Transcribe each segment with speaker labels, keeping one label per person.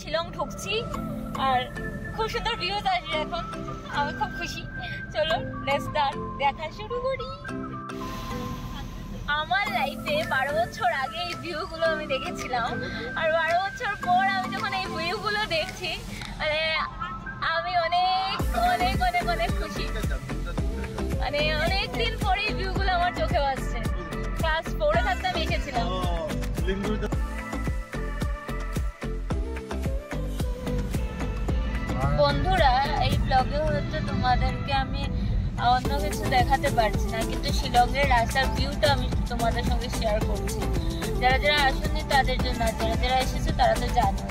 Speaker 1: শিলং ঢুকছি আর খুব সুন্দর ভিউজ আসছে এখন, আমি খুব খুশি। চলো দেখা শুরু করি। আমার লাইফে 12 বছর আগে এই ভিউগুলো আমি দেখেছিলাম, আর 12 বছর পর আমি যখন এই ভিউগুলো দেখছি মানে আমি অনেক অনেক অনেক অনেক খুশি। মানে অনেকদিন পরে এই ভিউগুলো আমার চোখে আসছে। ক্লাস 4-এ থাকতে আমি এসেছিলাম। বন্ধুরা, এই ব্লগে হচ্ছে তোমাদেরকে আমি অন্য কিছু দেখাতে পারছি না, কিন্তু শিলংয়ের রাস্তার ভিউটা আমি তোমাদের সঙ্গে শেয়ার করছি। যারা যারা আসেনি তাদের জন্য, যারা যারা এসেছে তারা তো জানো,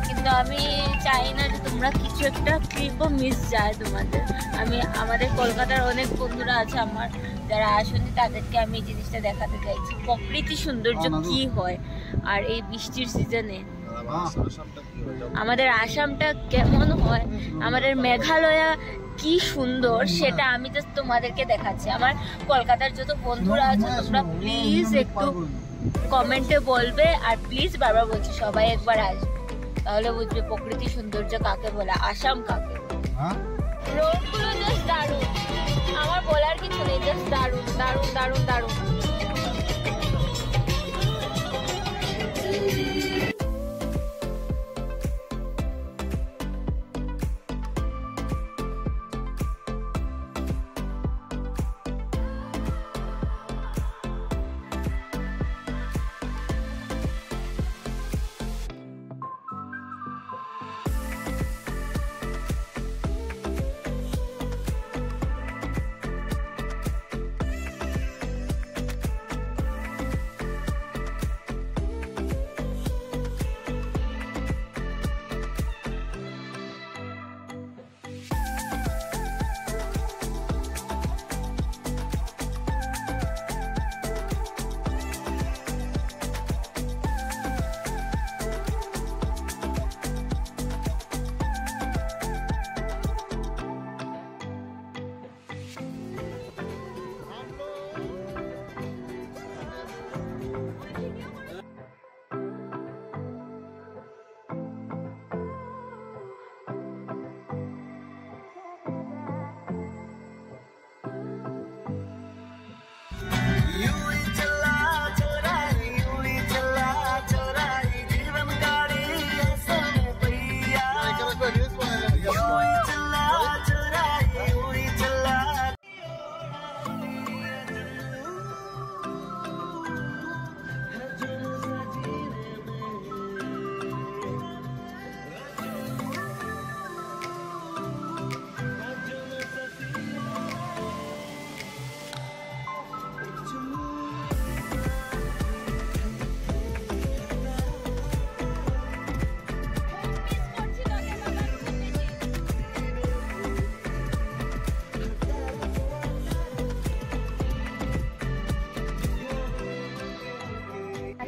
Speaker 1: কিন্তু আমি চাই না যে তোমরা কিছু একটা ক্লিপও মিস যায় তোমাদের। আমাদের কলকাতার অনেক বন্ধুরা আছে আমার, যারা আসেনি তাদেরকে আমি এই জিনিসটা দেখাতে চাইছি, প্রকৃতি সৌন্দর্য কি হয়। আর এই বৃষ্টির সিজনে আমাদের আসামটা কেমন হয়, আমাদের মেঘালয়া কি সুন্দর, সেটা আমি জাস্ট তোমাদেরকে দেখাচ্ছি। আমার কলকাতার যত বন্ধুরা আছে তোমরা প্লিজ একটু কমেন্টে বলবে, আর প্লিজ বারবার বলছি সবাই একবার আসবে, তাহলে বুঝবে প্রকৃতি সৌন্দর্য কাকে বলে, আসাম কাকে। রোডগুলো জাস্ট দারুণ, আমার বলার কিছু নেই, জাস্ট দারুণ দারুণ দারুণ দারুণ।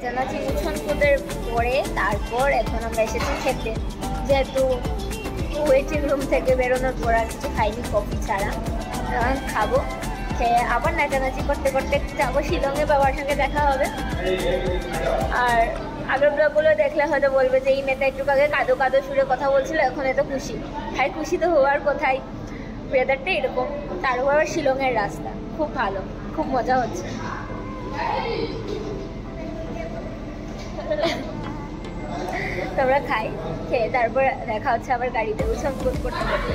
Speaker 1: জানাচ্ছি উঠোনপুদের পরে, তারপর এখন আমরা এসেছি খেতে। যেহেতু ওয়েটিং রুম থেকে বেরোনোর পর আর কিছু খাইনি কফি ছাড়া, খাবো, খেয়ে আবার নাচানাচি করতে করতে যাবো শিলংয়ে, বাবার সঙ্গে দেখা হবে। আর আগের ব্লগগুলো দেখলে হয়তো বলবে যে এই মেয়েটা একটু আগে কাদো কাদো সুরে কথা বলছিল, এখন এত খুশি। ভাই খুশি তো হওয়ার কোথায়, ওয়েদারটা এরকম, তারপর শিলংয়ের রাস্তা খুব ভালো, খুব মজা হচ্ছে। তোমরা খাই, খেয়ে তারপর দেখা হচ্ছে আবার গাড়িতে উৎসব করতে করতে।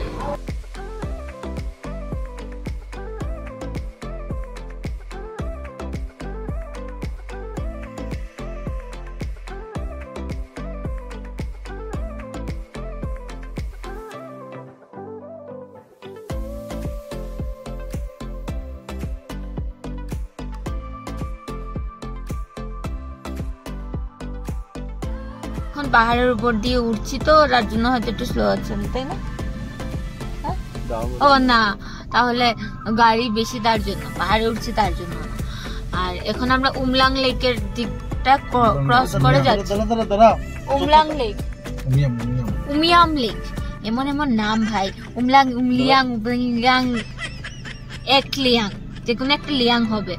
Speaker 1: এখন পাহাড়ের উপর দিয়ে উঠছি তো, তার জন্য হয়তো একটু স্লো হচ্ছে, তাই না? ও না, তাহলে গাড়ি বেশি তার জন্য, পাহাড়ে উঠছি তার জন্য। আর এখন আমরা উমলাং লেকের দিকটা ক্রস করে যাচ্ছি। উমলাং লেক, উমিয়াম লেক, এমন এমন নাম ভাই, উমলাং, উমলিয়াং, উমলিয়াং, একলিয়াং, যে কোনো একটা লিয়াং হবে,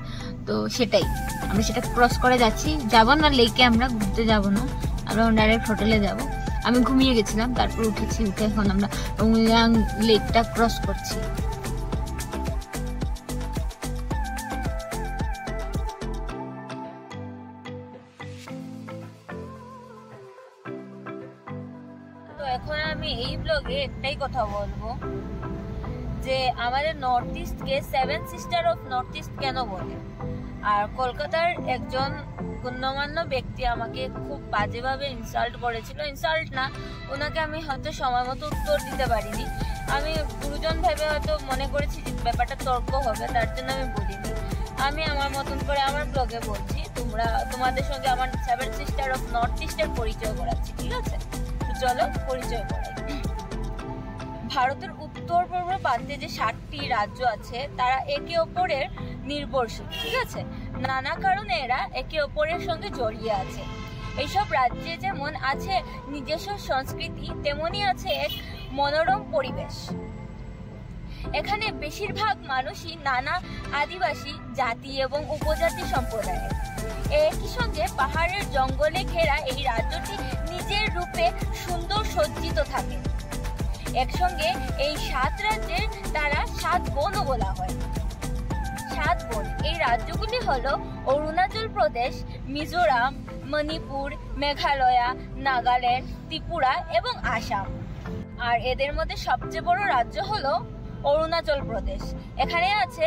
Speaker 1: তো সেটাই আমরা সেটা ক্রস করে যাচ্ছি। যাবো না লেকে, আমরা ঘুরতে যাবো না, আমরা ডাইরেক্ট হোটেলে যাব। আমি ঘুমিয়ে গেছিলাম, তারপর উঠেছি, উঠে এখন আমরা উমিয়াং লেকটা ক্রস করছি। তো এখন আমি এই ব্লগে একটাই কথা বলবো যে আমাদের নর্থ ইস্টকে 7 সিস্টার অফ নর্থ ইস্ট কেন বলে। আর কলকাতার একজন গণ্যমান্য ব্যক্তি আমাকে খুব বাজেভাবে ইনসাল্ট করেছিল, ইনসাল্ট না, ওনাকে আমি হয়তো সময় মতো উত্তর দিতে পারিনি। আমি গুরুজন ভেবে হয়তো মনে করেছি যে ব্যাপারটা তর্ক হবে, তার জন্য আমি বলিনি। আমি আমার মতন করে আমার ব্লগে বলছি, তোমাদের সঙ্গে আমার 7 সিস্টার অফ নর্থ ইস্টের পরিচয় করাচ্ছি, ঠিক আছে? তো চলো পরিচয় করাই। ভারতের উত্তর পূর্ব প্রান্তে যে 7টি রাজ্য আছে তারা একে অপরের নির্ভরশীল, ঠিক আছে? নানা কারণে এরা একে অপরের সঙ্গে জড়িয়ে আছে। এইসব রাজ্যে যেমন আছে নিজস্ব সংস্কৃতি, তেমনি আছে এক মনোরম পরিবেশ। এখানে বেশিরভাগ মানুষই নানা আদিবাসী জাতি এবং উপজাতি সম্প্রদায়ের। একই সঙ্গে পাহাড়ের জঙ্গলে ঘেরা এই রাজ্যটি নিজের রূপে সুন্দর সজ্জিত থাকে। একসঙ্গে এই 7 রাজ্যের তারা 7 বনও বলা হয়। 7 বন এই রাজ্যগুলি হলো অরুণাচল প্রদেশ, মিজোরাম, মণিপুর, মেঘালয়, নাগাল্যান্ড, ত্রিপুরা এবং আসাম। আর এদের মধ্যে সবচেয়ে বড় রাজ্য হলো অরুণাচল প্রদেশ। এখানে আছে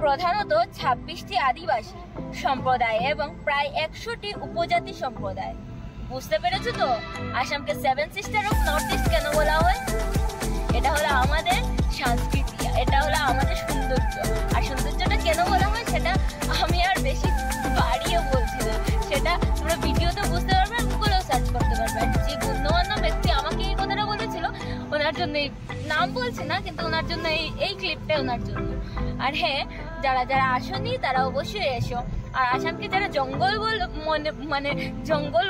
Speaker 1: প্রধানত 26টি আদিবাসী সম্প্রদায় এবং প্রায় 100টি উপজাতি সম্প্রদায়। বুঝতে পেরেছো তো আসামকে 7 সিস্টার অফ নর্থ ইস্ট কেন বলা হয়? এটা হলো আমাদের সংস্কৃতি, এটা হলো আমাদের সৌন্দর্য। আর সৌন্দর্যটা কেন বলা হয় সেটা আমি আর বেশি বাড়িয়ে বলছি না, সেটা তোমরা ভিডিওতে বুঝতে পারবে, আর গুগলেও সার্চ করতে পারবে। আর যে গণ্যমান্য ব্যক্তি আমাকে এই কথাটা বলেছিল, ওনার জন্য, নাম বলছি না কিন্তু ওনার জন্য এই ক্লিপটা ওনার জন্য। আর হ্যাঁ, যারা যারা আসনি তারা অবশ্যই এসো। আর আসামকে যারা জঙ্গল মানে জঙ্গল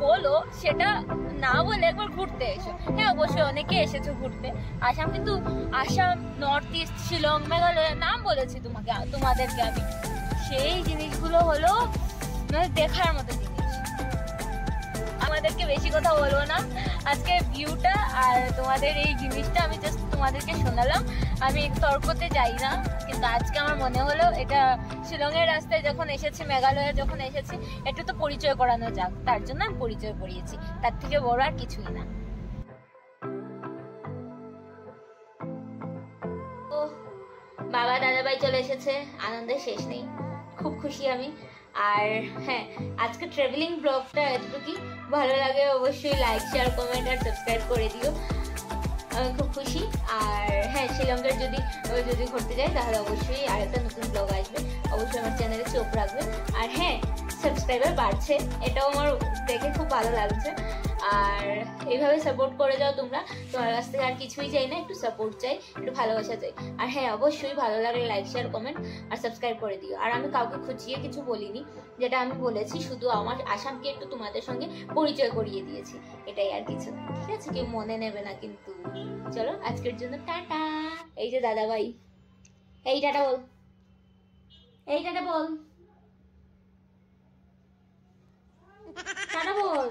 Speaker 1: বলো সেটা না বলে একবার ঘুরতে এসো। হ্যাঁ, অবশ্যই অনেকে এসেছো ঘুরতে। আসাম কিন্তু আসাম, নর্থ ইস্ট, শিলং, মেঘালয় নাম বলেছি তোমাদেরকে আমি। সেই জিনিসগুলো হলো মানে দেখার মতো জিনিস। আমাদেরকে বেশি কথা বলবো না, আজকে ভিউটা আর তোমাদের এই জিনিসটা আমি জাস্ট তোমাদেরকে শোনালাম। আমি তর্কতে যাই না, কিন্তু আজকে আমার মনে হলো এটা শিলংয়ের রাস্তায় যখন এসেছি, মেঘালয়ে যখন এসেছি, একটু তো পরিচয় করানো যাক, তার জন্য আমি পরিচয় করিয়েছি। তার থেকে বড় আর কিছুই না। ও বাবা দাদাভাই চলে এসেছে, আনন্দের শেষ নেই, খুব খুশি আমি। আর হ্যাঁ, আজকে ট্রাভেলিং ব্লগটা এতটুকুই। ভালো লাগে অবশ্যই লাইক, শেয়ার, কমেন্ট আর সাবস্ক্রাইব করে দিও, আমি খুব খুশি। আর হ্যাঁ, শিলংয়ের যদি ঘুরতে যাই তাহলে অবশ্যই আরেকটা নতুন ব্লগ আসবে, অবশ্যই আমার চ্যানেলে চোখ রাখবে। আর হ্যাঁ, সাবস্ক্রাইবার বাড়ছে, এটাও আমার দেখে খুব ভালো লাগছে। আর এইভাবে সাপোর্ট করে যাও তোমরা, তোমার কাছ থেকে আর কিছুই চাই না, একটু সাপোর্ট চাই, একটু ভালোবাসা চাই। আর হ্যাঁ, অবশ্যই ভালো লাগলে লাইক, শেয়ার, কমেন্ট আর সাবস্ক্রাইব করে দিও। আর আমি কাউকে খুঁজিয়ে কিছু বলিনি, যেটা আমি বলেছি শুধু আমার আসামকে একটু তোমাদের সঙ্গে পরিচয় করিয়ে দিয়েছি, এটাই আর কিছু। ঠিক আছে, কেউ মনে নেবে না কিন্তু। চলো আজকের জন্য টাটা। এই যে দাদাভাই, এই টাটা বল, এই টাটা বল, টাটা বল।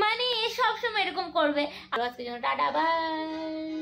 Speaker 1: মানে সবসময় এরকম করবে। আর আজকের জন্য টাটা, বাই।